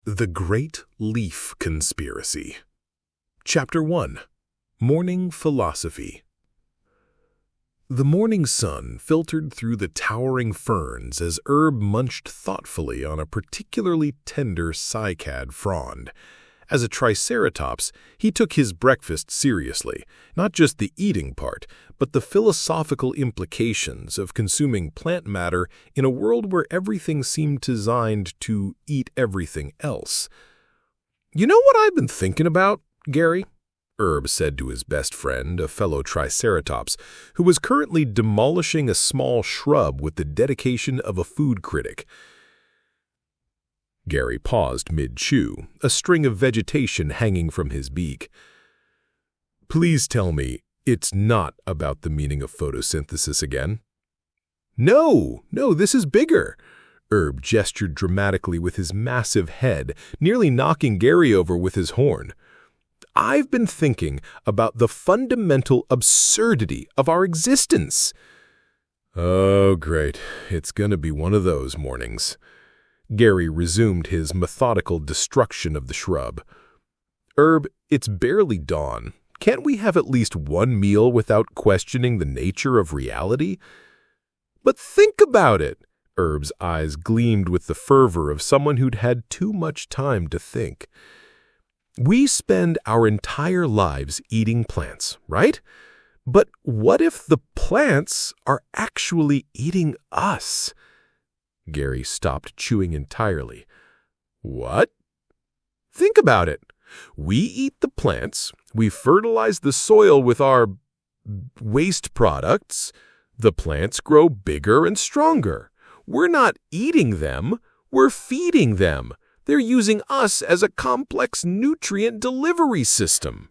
The Great Leaf Conspiracy. Chapter 1. Morning Philosophy. The morning sun filtered through the towering ferns as Herb munched thoughtfully on a particularly tender cycad frond. As a Triceratops, he took his breakfast seriously, not just the eating part, but the philosophical implications of consuming plant matter in a world where everything seemed designed to eat everything else. "You know what I've been thinking about, Gary?" Herb said to his best friend, a fellow Triceratops, who was currently demolishing a small shrub with the dedication of a food critic. Gary paused mid-chew, a string of vegetation hanging from his beak. "Please tell me it's not about the meaning of photosynthesis again." No, this is bigger." Herb gestured dramatically with his massive head, nearly knocking Gary over with his horn. "I've been thinking about the fundamental absurdity of our existence." "Oh, great. It's gonna be one of those mornings." Gary resumed his methodical destruction of the shrub. "Herb, it's barely dawn. Can't we have at least one meal without questioning the nature of reality?" "But think about it!" Herb's eyes gleamed with the fervor of someone who'd had too much time to think. "We spend our entire lives eating plants, right? But what if the plants are actually eating us?" Gary stopped chewing entirely. "What?" "Think about it. We eat the plants, we fertilize the soil with our waste products. The plants grow bigger and stronger. We're not eating them, we're feeding them. They're using us as a complex nutrient delivery system."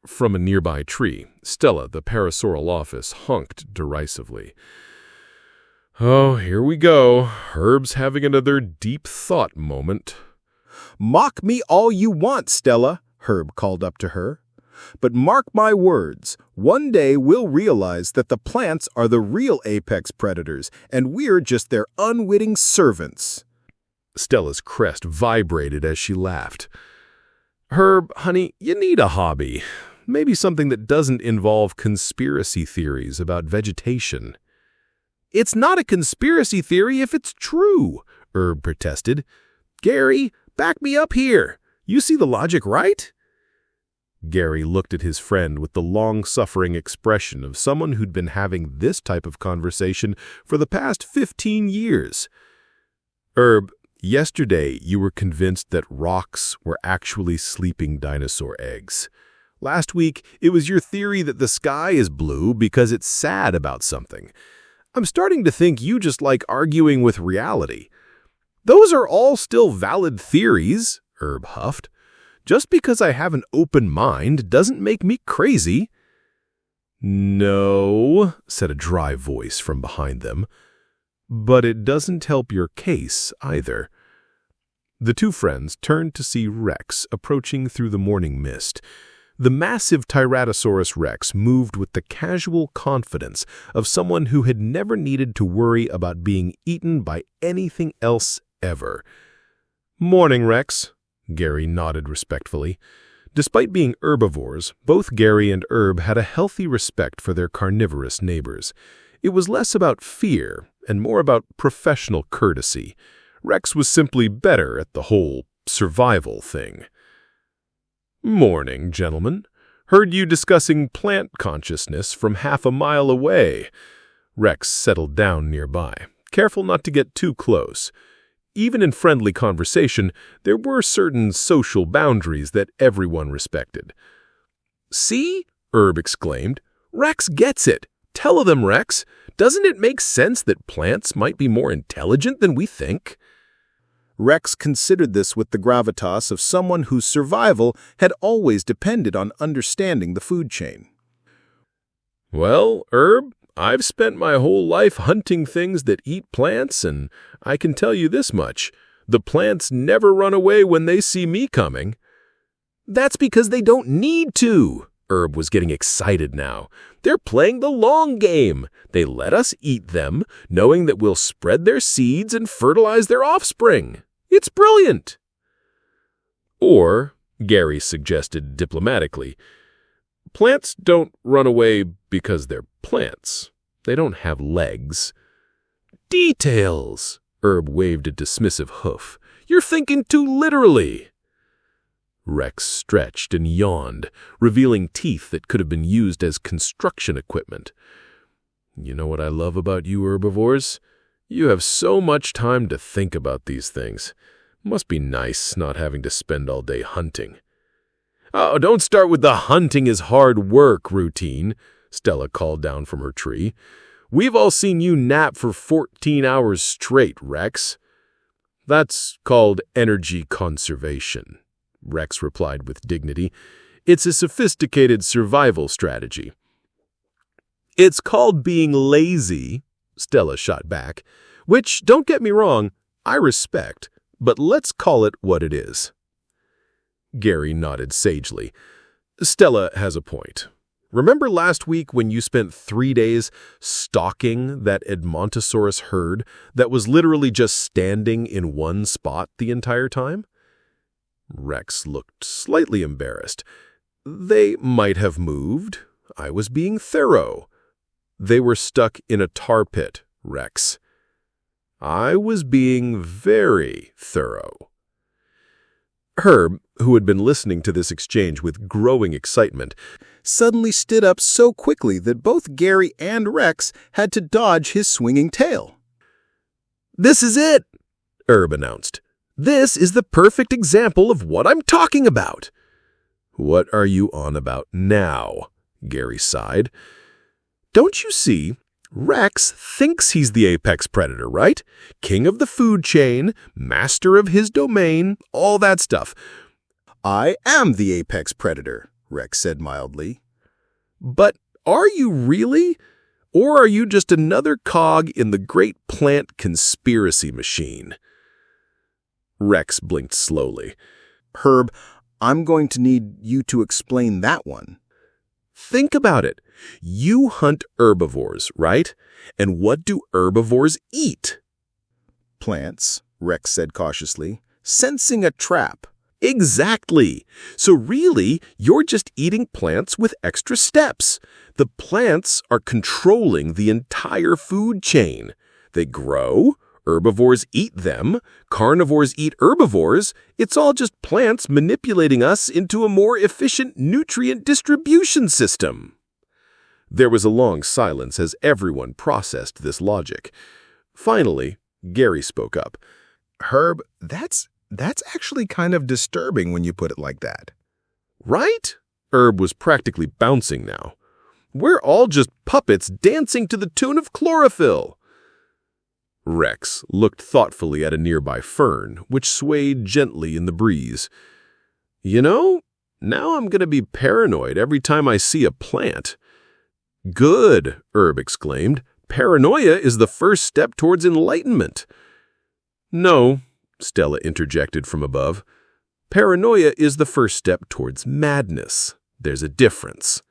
From a nearby tree, Stella, the Parasaurolophus, honked derisively. "Oh, here we go. Herb's having another deep thought moment." "Mock me all you want, Stella," Herb called up to her. "But mark my words, one day we'll realize that the plants are the real apex predators, and we're just their unwitting servants." Stella's crest vibrated as she laughed. "Herb, honey, you need a hobby. Maybe something that doesn't involve conspiracy theories about vegetation." "It's not a conspiracy theory if it's true," Herb protested. "Gary, back me up here. You see the logic, right?" Gary looked at his friend with the long-suffering expression of someone who'd been having this type of conversation for the past 15 years. "Herb, yesterday you were convinced that rocks were actually sleeping dinosaur eggs. Last week it was your theory that the sky is blue because it's sad about something. I'm starting to think you just like arguing with reality." "Those are all still valid theories," Herb huffed. "Just because I have an open mind doesn't make me crazy." "No," said a dry voice from behind them. "But it doesn't help your case either." The two friends turned to see Rex approaching through the morning mist. The massive Tyrannosaurus Rex moved with the casual confidence of someone who had never needed to worry about being eaten by anything else ever. "Morning, Rex," Gary nodded respectfully. Despite being herbivores, both Gary and Herb had a healthy respect for their carnivorous neighbors. It was less about fear and more about professional courtesy. Rex was simply better at the whole survival thing. "Morning, gentlemen. Heard you discussing plant consciousness from half a mile away." Rex settled down nearby, careful not to get too close. Even in friendly conversation, there were certain social boundaries that everyone respected. "See?" Herb exclaimed. "Rex gets it. Tell them, Rex. Doesn't it make sense that plants might be more intelligent than we think?" Rex considered this with the gravitas of someone whose survival had always depended on understanding the food chain. "Well, Herb, I've spent my whole life hunting things that eat plants, and I can tell you this much. The plants never run away when they see me coming." "That's because they don't need to." Herb was getting excited now. "They're playing the long game. They let us eat them, knowing that we'll spread their seeds and fertilize their offspring. It's brilliant." Or, Gary suggested diplomatically, plants don't run away because they're plants. They don't have legs. Details, Herb waved a dismissive hoof. You're thinking too literally. Rex stretched and yawned, revealing teeth that could have been used as construction equipment. You know what I love about you herbivores? You have so much time to think about these things. Must be nice not having to spend all day hunting. Oh, don't start with the hunting is hard work routine, Stella called down from her tree. We've all seen you nap for 14 hours straight, Rex. That's called energy conservation, Rex replied with dignity. It's a sophisticated survival strategy. It's called being lazy, Stella shot back, which, don't get me wrong, I respect, but let's call it what it is. Gary nodded sagely. Stella has a point. Remember last week when you spent 3 days stalking that Edmontosaurus herd that was literally just standing in one spot the entire time? Rex looked slightly embarrassed. They might have moved. I was being thorough. They were stuck in a tar pit, Rex. I was being very thorough. Herb, who had been listening to this exchange with growing excitement, suddenly stood up so quickly that both Gary and Rex had to dodge his swinging tail. This is it, Herb announced. This is the perfect example of what I'm talking about. What are you on about now? Gary sighed. Don't you see? Rex thinks he's the apex predator, right? King of the food chain, master of his domain, all that stuff. I am the apex predator, Rex said mildly. But are you really? Or are you just another cog in the great plant conspiracy machine? Rex blinked slowly. Herb, I'm going to need you to explain that one. Think about it. You hunt herbivores, right? And what do herbivores eat? Plants, Rex said cautiously, sensing a trap. Exactly. So really, you're just eating plants with extra steps. The plants are controlling the entire food chain. They grow, herbivores eat them, carnivores eat herbivores. It's all just plants manipulating us into a more efficient nutrient distribution system. There was a long silence as everyone processed this logic. Finally, Gary spoke up. Herb, that's actually kind of disturbing when you put it like that. Right? Herb was practically bouncing now. We're all just puppets dancing to the tune of chlorophyll. Rex looked thoughtfully at a nearby fern, which swayed gently in the breeze. You know, now I'm going to be paranoid every time I see a plant. Good, Herb exclaimed. Paranoia is the first step towards enlightenment. No, Stella interjected from above. Paranoia is the first step towards madness. There's a difference.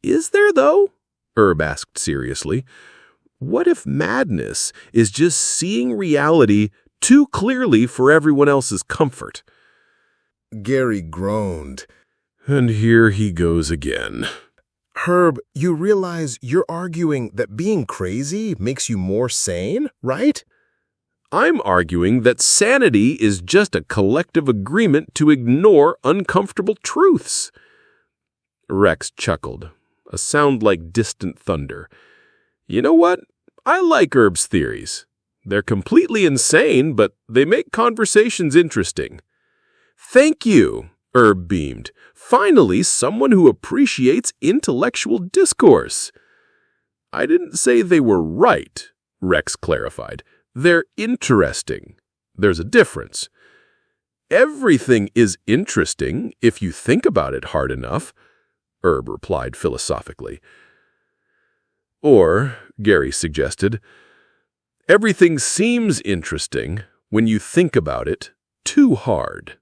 Is there, though? Herb asked seriously. What if madness is just seeing reality too clearly for everyone else's comfort? Gary groaned. And here he goes again. Herb, you realize you're arguing that being crazy makes you more sane, right? I'm arguing that sanity is just a collective agreement to ignore uncomfortable truths. Rex chuckled, a sound like distant thunder. You know what? I like Herb's theories. They're completely insane, but they make conversations interesting. Thank you, Herb beamed. Finally, someone who appreciates intellectual discourse. I didn't say they were right, Rex clarified. They're interesting. There's a difference. Everything is interesting if you think about it hard enough, Herb replied philosophically. Or, Gary suggested, everything seems interesting when you think about it too hard.